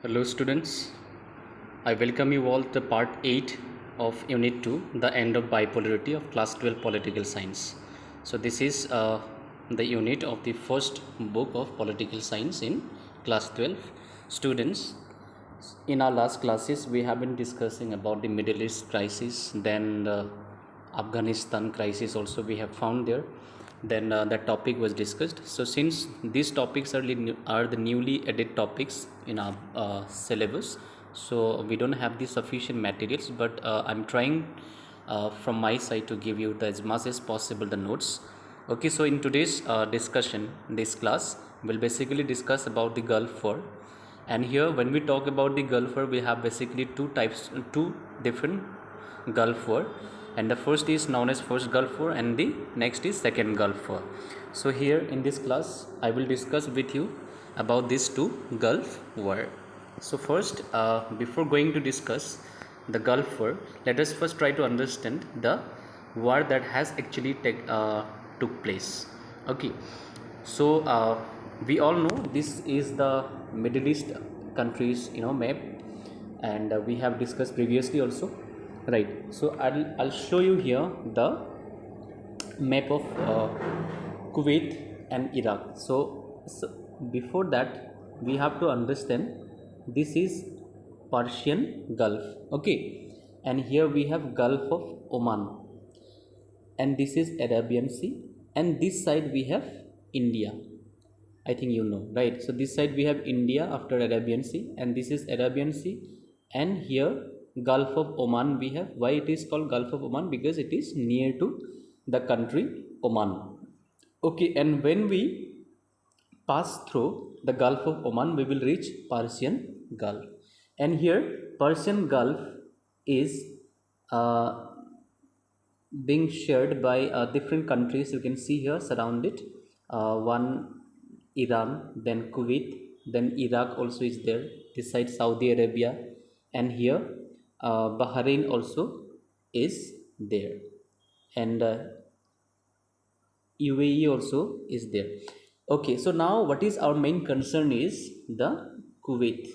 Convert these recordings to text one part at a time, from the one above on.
Hello students, I welcome you all to part 8 of unit 2, the end of bipolarity of class 12 political science. So this is the unit of the first book of political science in class 12. Students, in our last classes we have been discussing about the Middle East crisis, then the Afghanistan crisis also we have found there. Then that topic was discussed. So since these topics are the newly added topics in our syllabus, so we don't have the sufficient materials, but I'm trying from my side to give you as much as possible the notes. Okay, so in today's discussion, this class will basically discuss about the Gulf War. And here when we talk about the Gulf War, we have basically two different Gulf War, and the first is known as first Gulf War and the next is second Gulf War. So here in this class I will discuss with you about these two Gulf War. So first, before going to discuss the Gulf War, let us first try to understand the war that has actually took place. Okay, so we all know this is the Middle East countries map, and we have discussed previously also, right? So I'll show you here the map of Kuwait and Iraq. So before that we have to understand this is Persian Gulf, okay, and here we have Gulf of Oman, and this is Arabian Sea, and this side we have India. I think you know, right? So this side we have India after Arabian Sea, and this is Arabian Sea, and here Gulf of Oman we have. Why it is called Gulf of Oman? Because it is near to the country Oman. Okay, and when we pass through the Gulf of Oman, we will reach Persian Gulf, and here Persian Gulf is uh, being shared by different countries. You can see here surrounded, one Iran, then Kuwait, then Iraq also is there, this side Saudi Arabia, and here Bahrain also is there, and UAE also is there. Okay, so now what is our main concern is the Kuwait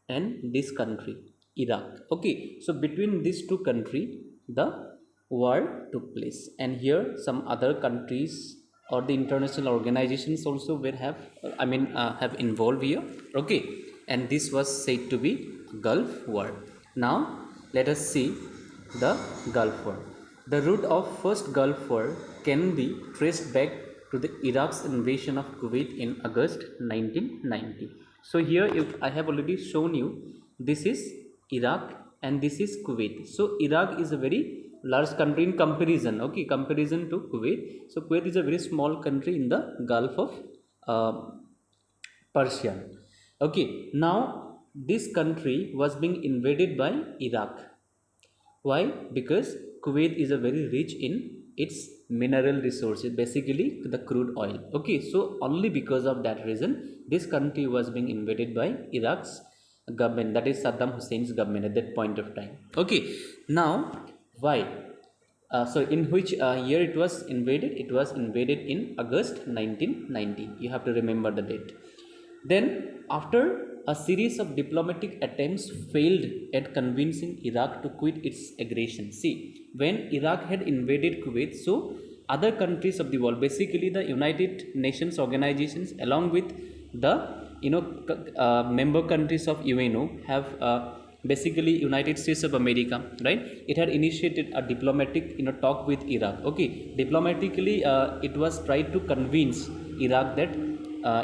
and this country Iraq. Okay, so between these two countries the war took place, and here some other countries or the international organizations also will have have involved here. Okay, and this was said to be Gulf War. Now let us see the Gulf War. The root of first Gulf War can be traced back to the Iraq's invasion of Kuwait in August 1990. So here if I have already shown you, this is Iraq and this is Kuwait. So Iraq is a very large country in comparison, okay, comparison to Kuwait. So Kuwait is a very small country in the Gulf of Persia. Okay, now this country was being invaded by Iraq. Why? Because Kuwait is a very rich in its mineral resources, basically the crude oil. Okay, so only because of that reason, this country was being invaded by Iraq's government, that is Saddam Hussein's government at that point of time. Okay, now why? So in which year it was invaded? It was invaded in August 1990. You have to remember the date. Then, after a series of diplomatic attempts failed at convincing Iraq to quit its aggression. See, when Iraq had invaded Kuwait, so other countries of the world, basically the United Nations organizations, along with the member countries of UNO, have basically United States of America, right? It had initiated a diplomatic talk with Iraq. Okay, diplomatically, it was tried to convince Iraq that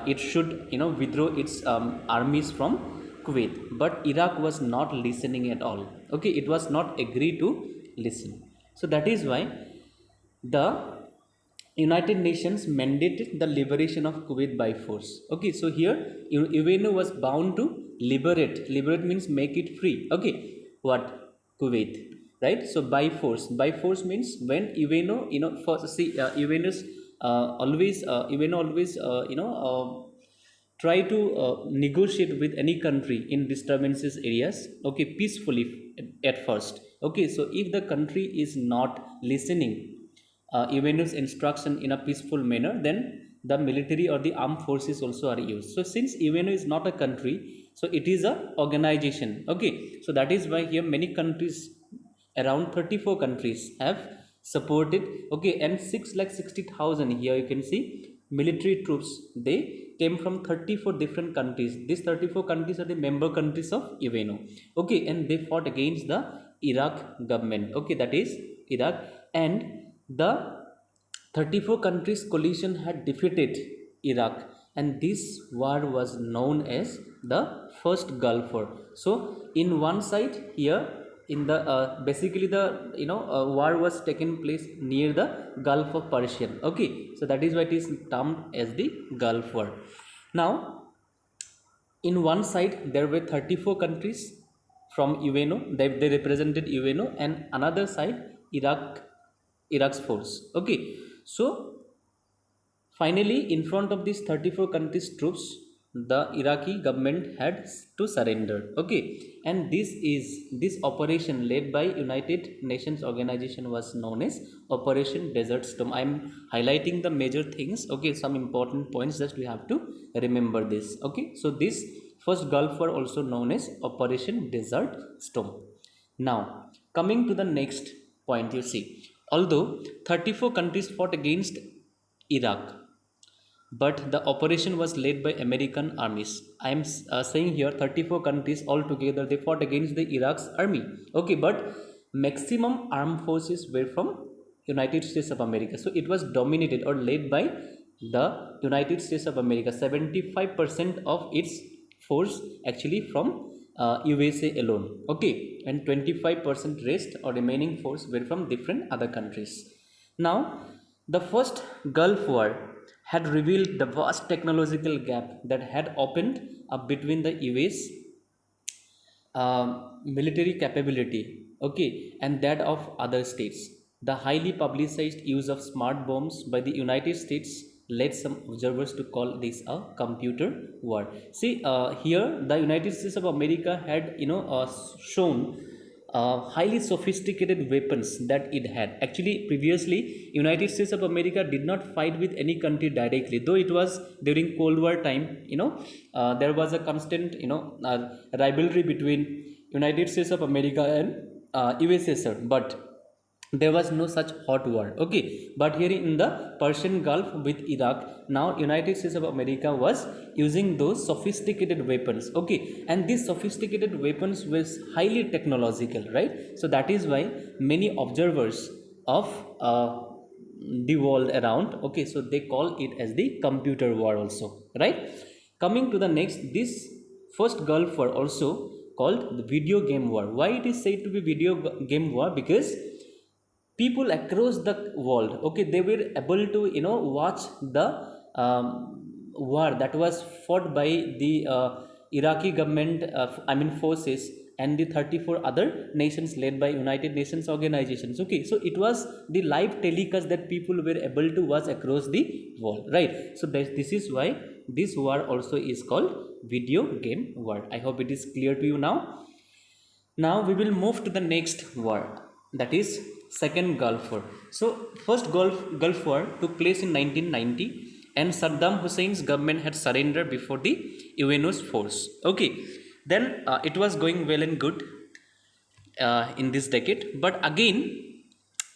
it should withdraw its armies from Kuwait, but Iraq was not listening at all. Okay, it was not agreed to listen. So that is why the United Nations mandated the liberation of Kuwait by force. Okay, so here UNO was bound to liberate. Liberate means make it free. Okay, what? Kuwait, right? So by force. By force means when UNO, for see, UNO's always UNO always try to negotiate with any country in disturbances areas. Okay, peacefully at first. Okay, so if the country is not listening UNO's instruction in a peaceful manner, then the military or the armed forces also are used. So since UNO is not a country, so it is a organization. Okay, so that is why here many countries, around 34 countries have supported. Okay, and 6,60,000, here you can see military troops, they came from 34 different countries. These 34 countries are the member countries of UNO. Okay, and they fought against the Iraq government. Okay, that is Iraq. And the 34 countries coalition had defeated Iraq, and this war was known as the first Gulf War. So in one side here, in the basically the war was taken place near the Gulf of Persian. Okay, so that is why it is termed as the Gulf War. Now in one side there were 34 countries from UNO, they represented UNO, and another side Iraq's force. Okay, so finally in front of these 34 countries troops, the Iraqi government had to surrender. Okay, and this operation led by United Nations organization was known as Operation Desert Storm. I am highlighting the major things. Okay, some important points, just we have to remember this. Okay, so this first Gulf War also known as Operation Desert Storm. Now coming to the next point, you see, although 34 countries fought against Iraq, but the operation was led by American armies. I am saying here 34 countries altogether, they fought against the Iraq's army. Okay, but maximum armed forces were from United States of America. So it was dominated or led by the United States of America. 75% of its force actually from USA alone. Okay, and 25% rest or remaining force were from different other countries. Now the first Gulf War had revealed the vast technological gap that had opened up between the US military capability, okay, and that of other states. The highly publicized use of smart bombs by the United States led some observers to call this a computer war. See, here the United States of America had shown highly sophisticated weapons that it had. Actually previously United States of America did not fight with any country directly, though it was during Cold War time. There was a constant rivalry between United States of America and USSR, but there was no such hot war. Okay, but here in the Persian Gulf with Iraq, now United States of America was using those sophisticated weapons. Okay, and these sophisticated weapons was highly technological, right? So that is why many observers of the world around, okay, so they call it as the computer war also, right? Coming to the next, this first Gulf War also called the video game war. Why it is said to be video game war? Because people across the world, okay, they were able to watch the war that was fought by the Iraqi government, forces, and the 34 other nations led by United Nations organizations. Okay, so it was the live telecast that people were able to watch across the world, right? So this is why this war also is called video game war. I hope it is clear to you now. Now we will move to the next war, that is second Gulf War. So first Gulf War took place in 1990, and Saddam Hussein's government had surrendered before the UNO's force. Okay, then it was going well and good in this decade, but again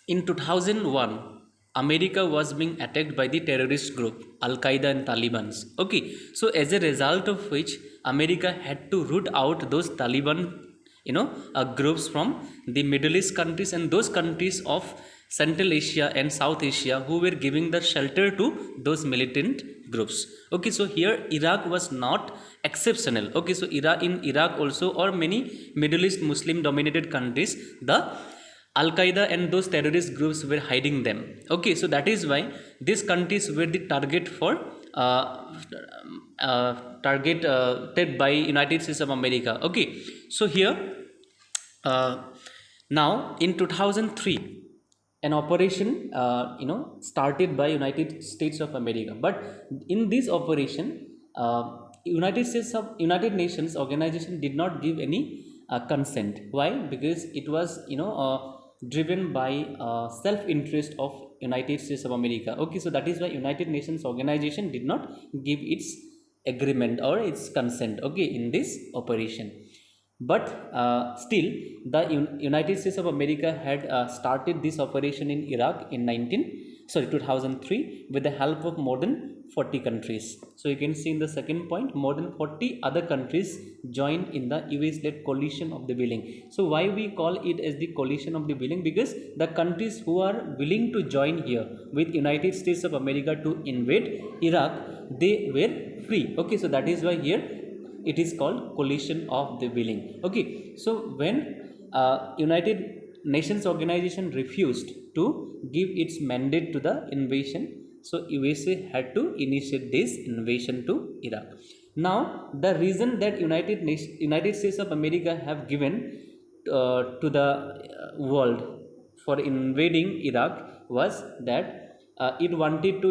in 2001 America was being attacked by the terrorist group Al Qaeda and Taliban. Okay, so as a result of which America had to root out those Taliban groups from the Middle East countries and those countries of Central Asia and South Asia who were giving the shelter to those militant groups. Okay, so here Iraq was not exceptional. Okay, so in Iraq also, or many Middle East Muslim dominated countries, the Al Qaeda and those terrorist groups were hiding them. Okay, so that is why these countries were the target for targeted by United States of America. Okay, so here now in 2003 an operation started by United States of America, but in this operation United Nations organization did not give any consent. Why? Because it was driven by self interest of United States of America. Okay, so that is why United Nations organization did not give its agreement or its consent, okay, in this operation. But still the United States of America had started this operation in Iraq in 2003 with the help of more than 40 countries. So you can see in the second point, more than 40 other countries joined in the US-led coalition of the willing. So why we call it as the coalition of the willing? Because the countries who are willing to join here with United States of America to invade Iraq, they were free. Okay, so that is why here it is called coalition of the willing. Okay, so when United Nations organization refused to give its mandate to the invasion, so USA had to initiate this invasion to Iraq. Now the reason that United States of America have given to the world for invading Iraq was that it wanted to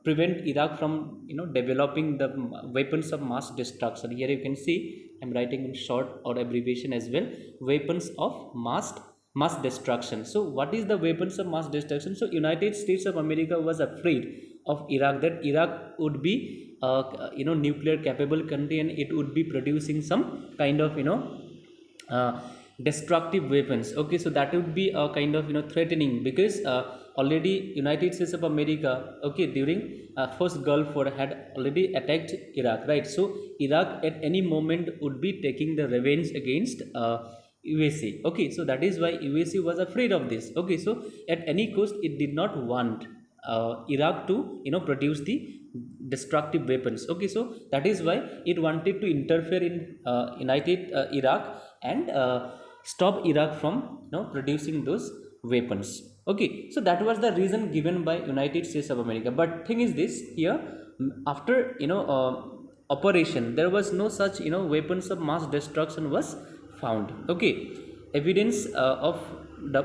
prevent Iraq from developing the weapons of mass destruction. Here you can see I'm writing in short or abbreviation as well, weapons of mass destruction. So what is the weapons of mass destruction? So United States of America was afraid of Iraq, that Iraq would be nuclear capable country and it would be producing some kind of destructive weapons. Okay, so that would be a kind of threatening, because already United States of America, okay, during first Gulf War had already attacked Iraq, right? So Iraq at any moment would be taking the revenge against USA. Okay, so that is why USA was afraid of this. Okay, so at any cost it did not want Iraq to produce the destructive weapons. Okay, so that is why it wanted to interfere in United Iraq and stop Iraq from producing those weapons. Okay, so that was the reason given by United States of America. But thing is this, here after operation, there was no such weapons of mass destruction was found. Okay, evidence of the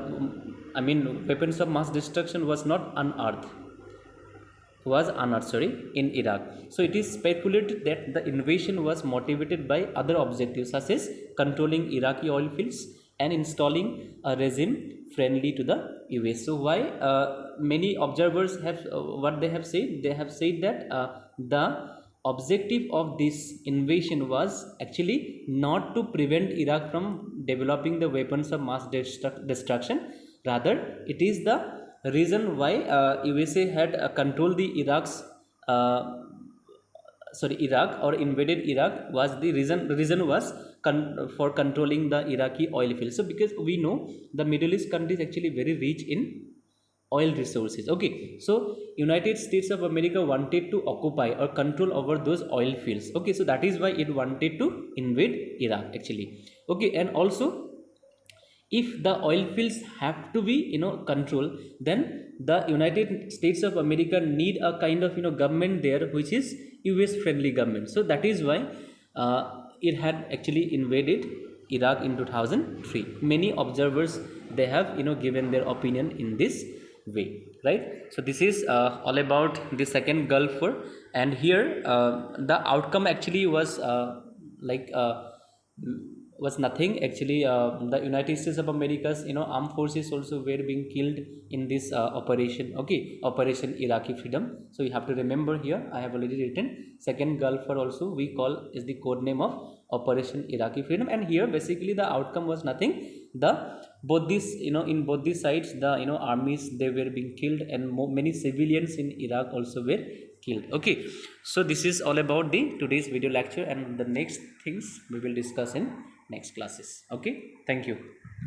weapons of mass destruction was unearthed in Iraq. So it is speculated that the invasion was motivated by other objectives, such as controlling Iraqi oil fields and installing a regime friendly to the US. So why many observers have what they have said? They have said that the objective of this invasion was actually not to prevent Iraq from developing the weapons of mass destruction. Rather, it is the reason why USA had controlled the Iraq or invaded Iraq was the reason was for controlling the Iraqi oil fields. So because we know the Middle East countries actually very rich in oil resources. Okay, so United States of America wanted to occupy or control over those oil fields. Okay, so that is why it wanted to invade Iraq actually. Okay, and also if the oil fields have to be controlled, then the United States of America need a kind of government there which is US friendly government. So that is why it had actually invaded Iraq in 2003. Many observers, they have given their opinion in this way, right? So this is all about the second Gulf War, and here the outcome actually was was nothing actually. The United States of America's armed forces also were being killed in this operation. Okay, Operation Iraqi Freedom. So you have to remember here, I have already written second Gulf War also we call is the code name of Operation Iraqi Freedom, and here basically the outcome was nothing. Both these in both these sides, the armies, they were being killed, and many civilians in Iraq also were killed. Okay, so this is all about the today's video lecture, and the next things we will discuss in next classes. Okay, thank you.